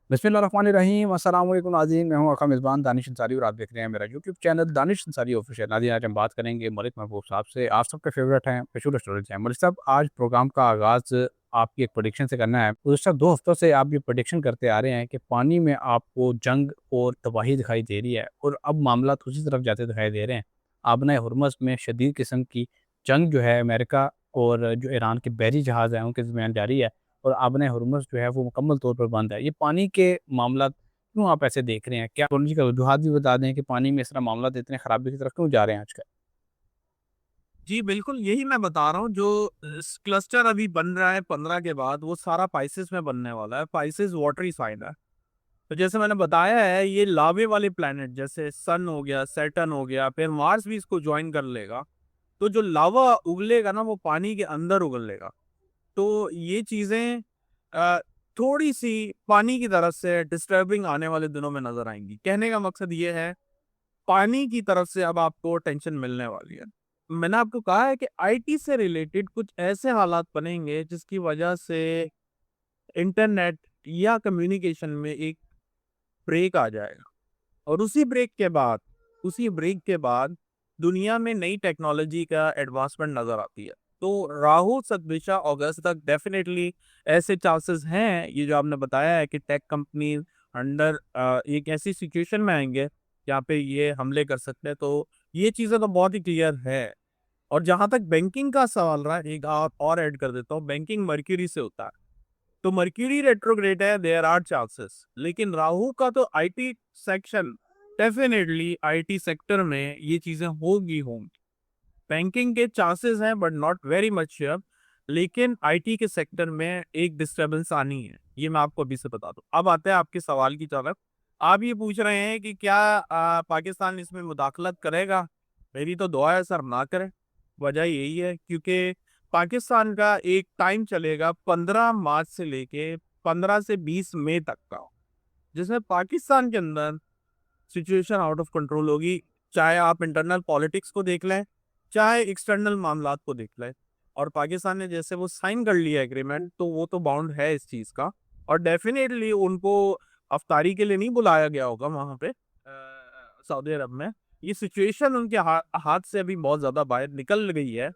बिस्मिल्लाहिर्रहमानिर्रहीम अस्सलाम वालेकुम नाज़रीन, मैं हूँ आपका मेज़बान दानिश अंसारी और आप देख रहे हैं मेरा YouTube channel Danish Ansari official. नाज़रीन, आज हम बात करेंगे मलिक महबूब साहब से। आप सबके फेवरेट हैं, मशहूर स्टोरीज हैं। मलिक साहब, आज प्रोग्राम का आगाज़ आपकी एक प्रेडिक्शन से करना है। गुज़िश्ता 2 हफ्तों से आप ये प्रेडिक्शन करते आ रहे हैं कि पानी में आपको जंग और तबाही दिखाई दे रही है और अब मामला उसी तरफ जाते दिखाई दे रहे हैं। आबना हुर्मुज़ में शदीद किस्म की जंग जो है अमेरिका और जो ईरान के बहरी जहाज़ हैं उनके दरमियान जारी है और आबने हुर्मुज़ जो है वो मुकम्मल तौर पर बंद है। ये पानी के मामला क्यों आप ऐसे देख रहे हैं? क्या टेक्नोलॉजी का वजूहात भी बता दें कि पानी में इस तरह मामलात इतने खराबी की तरफ क्यों जा रहे हैं आजकल? जी, बिल्कुल यही मैं बता रहा हूँ जो क्लस्टर अभी बन रहा है 15 के बाद वो सारा पाइसेस में बनने वाला है। पाइसेस वाटरी साइन है। तो जैसे मैंने बताया है ये लावे वाले प्लैनेट जैसे सन हो गया, सैटर्न हो गया, फिर मार्स भी इसको जॉइन कर लेगा। तो जो लावा उगलेगा ना वो पानी के अंदर उगलेगा। तो ये चीज़ें अ, थोड़ी-सी पानी की तरफ से डिस्टर्बिंग आने वाले दिनों में नज़र आएँगी। कहने का मकसद ये है पानी की तरफ से अब आपको टेंशन मिलने वाली है। मैंने आपको कहा है कि आईटी से रिलेटेड कुछ ऐसे हालात बनेंगे जिसकी वजह से इंटरनेट या कम्युनिकेशन में एक ब्रेक आ जाएगा और उसी ब्रेक के बाद दुनिया में नई टेक्नोलॉजी का एडवांसमेंट नज़र आती है। तो राहु सदबिशा अगस्त तक डेफ़िनेटली ऐसे चांसेस हैं, ये जो आपने बताया है कि टेक कंपनीज़ अंडर एक ऐसी सिचुएशन में आएँगे, जहाँ पे ये हमले कर सकते हैं, तो ये चीज़ें तो बहुत ही क्लियर है। और जहाँ तक बैंकिंग का सवाल रहा, एक और ऐड कर देता हूँ, बैंकिंग मर्क्यूरी से होता है। तो मर्क्यूरी रेट्रोग्रेड है, देयर आर चांसेस, लेकिन राहु का तो IT section definitely IT sector में ये चीजें होंगी। बैंकिंग के चांसेस हैं but not very much sure, लेकिन आईटी के सेक्टर में एक डिस्टरबेंस आनी है, ये मैं आपको अभी से बता दूं। अब आते हैं आपके सवाल की तरफ। आप ये पूछ रहे हैं कि क्या पाकिस्तान इसमें मुदाखलत करेगा। मेरी तो दुआ है सर ना करे। वजह यही है क्योंकि पाकिस्तान का एक टाइम चलेगा 15 मार्च से लेके 15 से 20 मई तक का, जिसमें पाकिस्तान के अंदर सिचुएशन आउट ऑफ कंट्रोल होगी। चाहे आप इंटरनल पॉलिटिक्स को देख लें, चाहे एक्सटर्नल मामलात को देख लें। और पाकिस्तान ने जैसे वो साइन कर लिया एग्रीमेंट, तो वो तो बाउंड है इस चीज़ का। और डेफिनेटली उनको अफ्तारी के लिए नहीं बुलाया गया होगा वहाँ पे सऊदी अरब में। ये सिचुएशन उनके हाथ से अभी बहुत ज़्यादा बाहर निकल गई है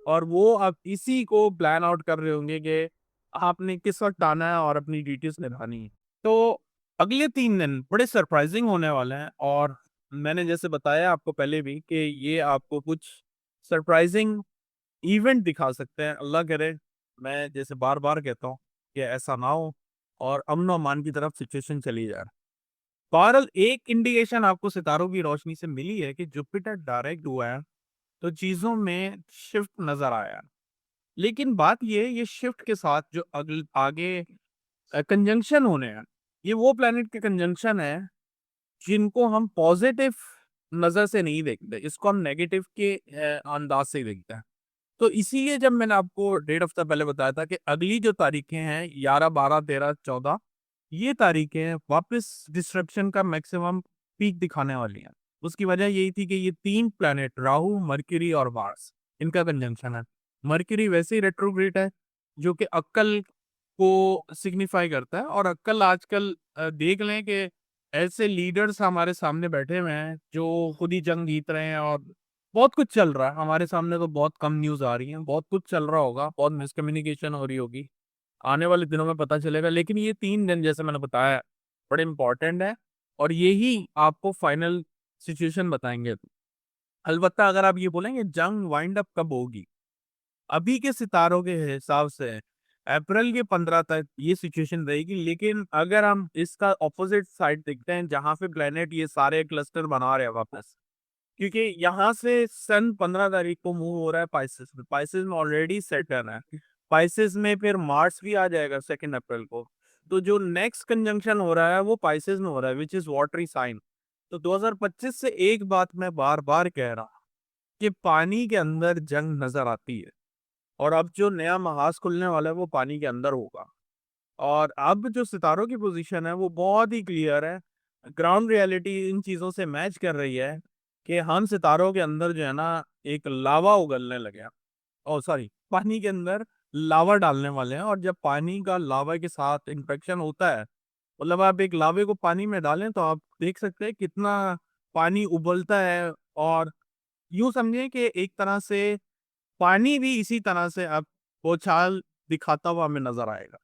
और वो अब इसी को प्लान आउट कर रहे होंगे कि आपने किस वक़्त आना है और अपनी ड्यूटीज़ निभानी है। तो अगले 3 दिन बड़े सरप्राइज़िंग होने वाले हैं और मैंने जैसे बताया आपको पहले भी कि ये आपको कुछ सरप्राइज़िंग इवेंट दिखा सकते हैं। अल्लाह करे, मैं जैसे बार-बार कहता हूँ कि ऐसा ना हो और अमन-ओ-अमान की तरफ सिचुएशन चली जाए। बहरहाल एक इंडिकेशन आपको सितारों की रोशनी से मिली है कि जुपिटर डायरेक्ट हुआ है, तो चीज़ों में शिफ्ट नज़र आया है। लेकिन बात ये शिफ्ट के साथ जो आगे कंजंक्शन होने हैं, ये वो प्लैनेट के कंजंक्शन है जिनको हम पॉजिटिव नज़र से नहीं देखते, इसको हम नेगेटिव के अंदाज से ही देखते हैं। तो इसीलिए जब मैंने आपको डेढ़ हफ्ता पहले बताया था कि अगली जो तारीखें हैं 11, 12, 13, 14, ये तारीखें वापस डिस्ट्रप्शन का मैक्सिमम पीक दिखाने वाली हैं। उसकी वजह यही थी कि ये 3 प्लैनेट राहु, मर्क्यूरी और मार्स, इनका कंजंक्शन है। मर्क्यूरी वैसे ही रेट्रोग्रेड है, जो कि अक्ल को सिग्निफाई करता है और अक्ल आजकल देख लें कि ऐसे लीडर्स हमारे सामने बैठे हुए हैं जो खुद ही जंग जीत रहे हैं और बहुत कुछ चल रहा है। हमारे सामने तो बहुत कम न्यूज़ आ रही है, बहुत कुछ चल रहा होगा, बहुत मिसकम्युनिकेशन हो रही होगी। आने वाले दिनों में पता चलेगा, लेकिन ये 3 दिन जैसे मैंने बताया बड़े इम्पोर्टेंट है और यही आपको फाइनल सिचुएशन बताएँगे। अलबत्ता अगर आप ये बोलेंगे जंग वाइंड अप कब होगी? अभी के सितारों के हिसाब से अप्रैल के 15 तक ये सिचुएशन रहेगी, लेकिन अगर हम इसका ऑपोजिट साइड देखते हैं जहाँ पे प्लेनेट ये सारे क्लस्टर बना रहे हैं वापस, क्योंकि यहाँ से सन 15 तारीख को मूव हो रहा है पाइसेस में। पाइसेस में ऑलरेडी सेटर्न है। पाइसेस में फिर मार्स भी आ जाएगा 2 अप्रैल को। तो जो नेक्स्ट कंजंक्शन हो रहा है वो पाइसेस में हो रहा है, विच इज़ वाटरी साइन। तो 2025 से एक बात मैं बार-बार कह रहा हूँ कि पानी के अंदर जंग नज़र आती है और अब जो नया महाज खुलने वाला है वो पानी के अंदर होगा। और अब जो सितारों की पोजीशन है वो बहुत ही क्लियर है। ग्राउंड रियलिटी इन चीज़ों से मैच कर रही है कि हम सितारों के अंदर जो है ना एक लावा उगलने लगे हैं। ओह सॉरी, पानी के अंदर लावा डालने वाले हैं और जब पानी का लावा के साथ इंटरेक्शन होता है मतलब आप एक लावे को पानी में डालें तो आप देख सकते हैं कितना पानी उबलता है, और यूं समझिए कि एक तरह से पानी भी इसी तरह से आप बौछार दिखाता हुआ हमें नजर आएगा।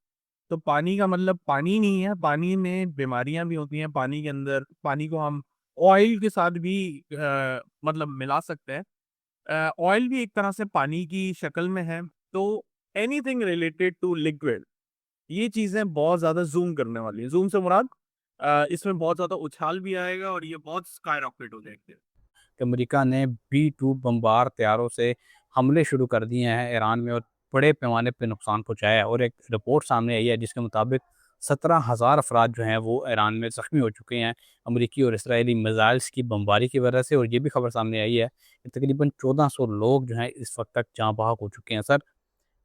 तो पानी का मतलब पानी नहीं है, पानी में बीमारियां भी होती हैं। पानी के अंदर पानी को हम ऑयल के साथ भी मतलब मिला सकते हैं। ऑयल भी एक तरह से पानी की शक्ल में है। तो एनीथिंग रिलेटेड टू लिक्विड, ये चीजें बहुत ज्यादा जूम करने वाली है। जूम से मुराद इसमें बहुत ज्यादा उछाल भी आएगा और ये बहुत स्काई रॉकेट हो जाएंगे। कि अमेरिका ने B-2 बमबार तैयारों से हमले शुरू कर दिए हैं ईरान में और बड़े पैमाने पे नुकसान पहुँचाया है। और एक रिपोर्ट सामने आई है जिसके मुताबिक 17,000 अफराद जो हैं वो ईरान में ज़ख्मी हो चुके हैं अमरीकी और इसराइली मिसाइल्स की बमबारी की वजह से। और ये भी खबर सामने आई है कि तकरीबन 1400 लोग जो हैं इस वक्त तक जाँ बहक हो चुके हैं। सर,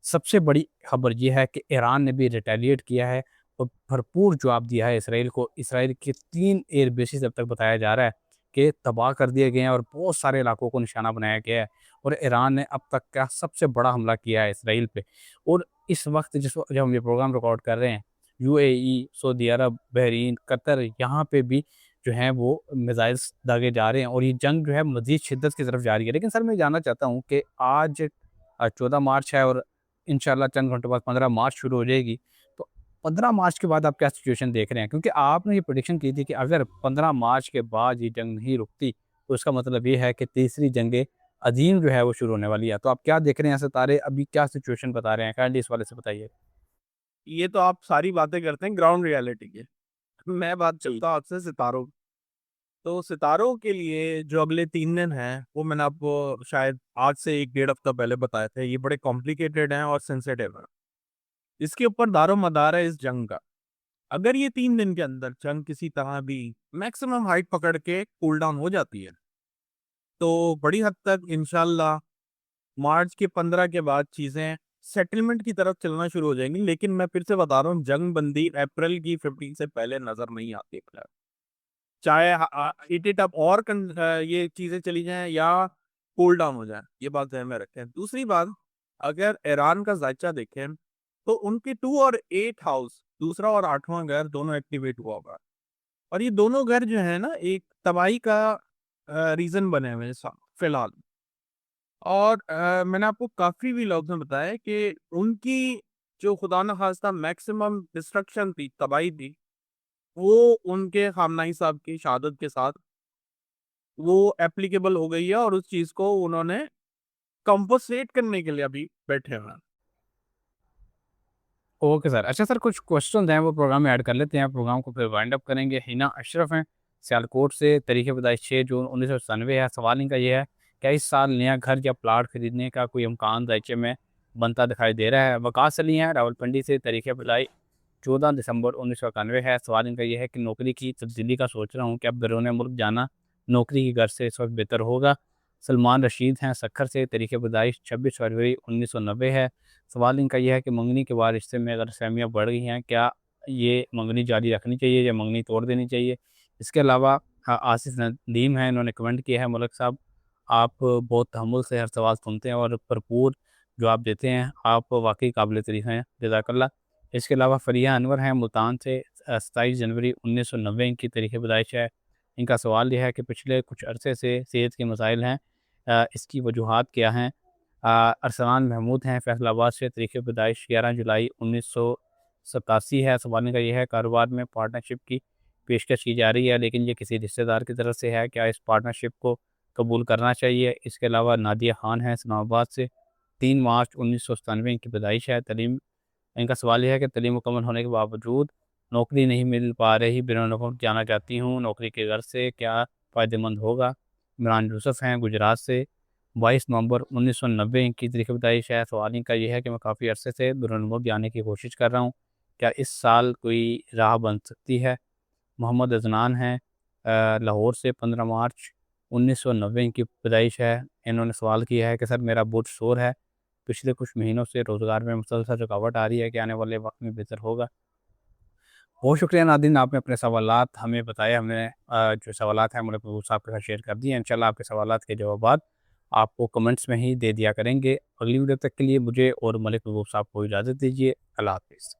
सबसे बड़ी खबर ये है कि ईरान ने भी रिटेलिएट किया है और भरपूर जवाब दिया है इसराइल को। इसराइल के 3 एयर बेसिस अब तक बताया जा रहा है कि तबाह कर दिए गए हैं और बहुत सारे इलाकों को निशाना बनाया गया है। और ईरान ने अब तक का सबसे बड़ा हमला किया है इसराइल पे। और इस वक्त जब हम ये प्रोग्राम रिकॉर्ड कर रहे हैं, UAE, सऊदी अरब, बहरीन, कतर, यहाँ पे भी जो हैं वो मिसाइल्स दागे जा रहे हैं और ये जंग जो है मज़ीद शिद्दत की तरफ जा रही है। लेकिन सर, मैं जानना चाहता हूँ कि आज 14 मार्च है और इंशाल्लाह चंद घंटों बाद 15 मार्च शुरू हो जाएगी। तो 15 मार्च के बाद आप क्या सिचुएशन देख रहे हैं? क्योंकि आपने ये प्रेडिक्शन की थी कि अगर 15 मार्च के बाद ये जंग नहीं रुकती, तो इसका मतलब ये है कि तीसरी जंग अज़ीम जो है वो शुरू होने वाली है। तो आप क्या देख रहे हैं सितारे, अभी क्या सिचुएशन बता रहे हैं? काइंडली इस वाले से बताइए। ये तो आप सारी बातें करते हैं ग्राउंड रियलिटी की। मैं बात जी। करता हूँ आपसे सितारों की। तो सितारों के लिए जो अगले 3 दिन हैं वो मैंने आपको शायद आज से 1 डेढ़ हफ्ता पहले बताए थे। ये बड़े कॉम्प्लिकेटेड हैं और सेंसिटिव हैं। इसके ऊपर दारोमदार है इस जंग का। अगर ये 3 दिन के अंदर जंग किसी तरह भी मैक्सिमम हाइट पकड़ के कूल डाउन हो जाती है, तो बड़ी हद तक इंशाल्लाह मार्च के 15 के बाद चीजें सेटलमेंट की तरफ चलना शुरू हो जाएंगी। लेकिन मैं फिर से बता रहा हूँ, जंग बंदी अप्रैल की 15 से पहले नजर नहीं आती है फिलहाल। चाहे इट इट अप और ये चीजें चली जाएं या कूल डाउन हो जाए, ये बात ध्यान में रखें। दूसरी बात, अगर ईरान का जायचा देखें तो उनके 2 और 8 हाउस, दूसरा और 8वां घर दोनों एक्टिवेट हुआ होगा। और ये दोनों घर जो है ना एक तबाही का रीजन बने हुए हैं फिलहाल। और मैंने आपको काफ़ी व्लॉग्स में बताया कि उनकी जो खुदा न खास्ता मैक्सिमम डिस्ट्रक्शन थी, तबाही थी, वो उनके खामनाई साहब की शहादत के साथ वो एप्लीकेबल हो गई है और उस चीज़ को उन्होंने कंपनसेट करने के लिए अभी बैठे हुए हैं। Okay sir. अच्छा सर, कुछ क्वेश्चन हैं वो प्रोग्राम में ऐड कर लेते हैं, प्रोग्राम को फिर वाइंड अप करेंगे। हिना अशरफ हैं सियालकोट से, तारीख़ पैदाइश 6 जून 1997 है। सवाल इनका ये है, क्या इस साल नया घर या प्लाट खरीदने का कोई इम्कान दायचे में बनता दिखाई दे रहा है? वकास अली हैं रावलपिंडी से, तारीख़ पैदाइश 14 दिसंबर 1991 है। सवाल इनका ये है कि नौकरी की तब्दीली का सोच रहा हूँ, क्या बैरून मुल्क जाना नौकरी की गर्ज से इस वक्त बेहतर होगा? सलमान रशीद हैं सक्खर से, तारीख़ पैदाइश 26 फरवरी 1990 है। सवाल इनका यह है कि मंगनी के बाद रिश्ते में गलतफ़हमियाँ बढ़ गई हैं, क्या ये मंगनी जारी रखनी चाहिए या मंगनी तोड़ देनी चाहिए? इसके अलावा आसिफ नदीम हैं, इन्होंने कमेंट किया है, मलिक साहब आप बहुत तहम्मुल से हर सवाल सुनते हैं और भरपूर जवाब देते हैं, आप वाक़ई काबिल तारीफ़ हैं, जज़ाकल्लाह। इसके अलावा फ़रिया अनवर हैं मुल्तान से, 27 जनवरी 1990 इनकी तारीख़ पैदाइश है। इनका सवाल ये है कि पिछले कुछ अरसे से सेहत के मसाइल हैं, इसकी वजूहात क्या हैं? अरसलान महमूद हैं फैसलाबाद से, तारीख़ पैदाइश 11 जुलाई 1987 है। सवाल इनका ये है, कारोबार में पार्टनरशिप की पेशकश की जा रही है लेकिन ये किसी रिश्तेदार की तरफ से है, क्या इस पार्टनरशिप को कबूल करना चाहिए? इसके अलावा नादिया खान हैं इस्लामाबाद से, 3 मार्च 1997 इनकी पैदाइश है। तलीम इनका सवाल ये है कि तलीम मुकम्मल होने के बावजूद नौकरी नहीं मिल पा रही, बैरून मुल्क जाना चाहती हूँ, नौकरी के घर से क्या फ़ायदेमंद होगा? इमरान यूसुफ़ हैं गुजरात से, 22 नवंबर 1990 इनकी तारीख़ पैदाइश है। सवाल इनका ये है कि मैं काफ़ी अरसे से बैरून मुल्क जाने की कोशिश कर रहा हूँ, क्या इस साल कोई राह बन सकती है? मोहम्मद अज़नान हैं लाहौर से, 15 मार्च 1990 इनकी पैदाइश है। इन्होंने सवाल किया है कि सर मेरा बुट शोर है, पिछले कुछ महीनों से रोज़गार में मुसलसल रुकावट आ रही है, कि आने वाले वक्त में बेहतर होगा? बहुत शुक्रिया नादिन, आपने अपने सवालात हमें बताए, हमने जो सवालात हैं महबूब महबूब साहब के साथ शेयर कर दिए। इंशाल्लाह आपके सवालात के जवाबात आपको कमेंट्स में ही दे दिया करेंगे। अगली वीडियो तक के लिए मुझे और मलिक महबूब साहब को इजाज़त दीजिए। अल्लाह हाफ़िज़।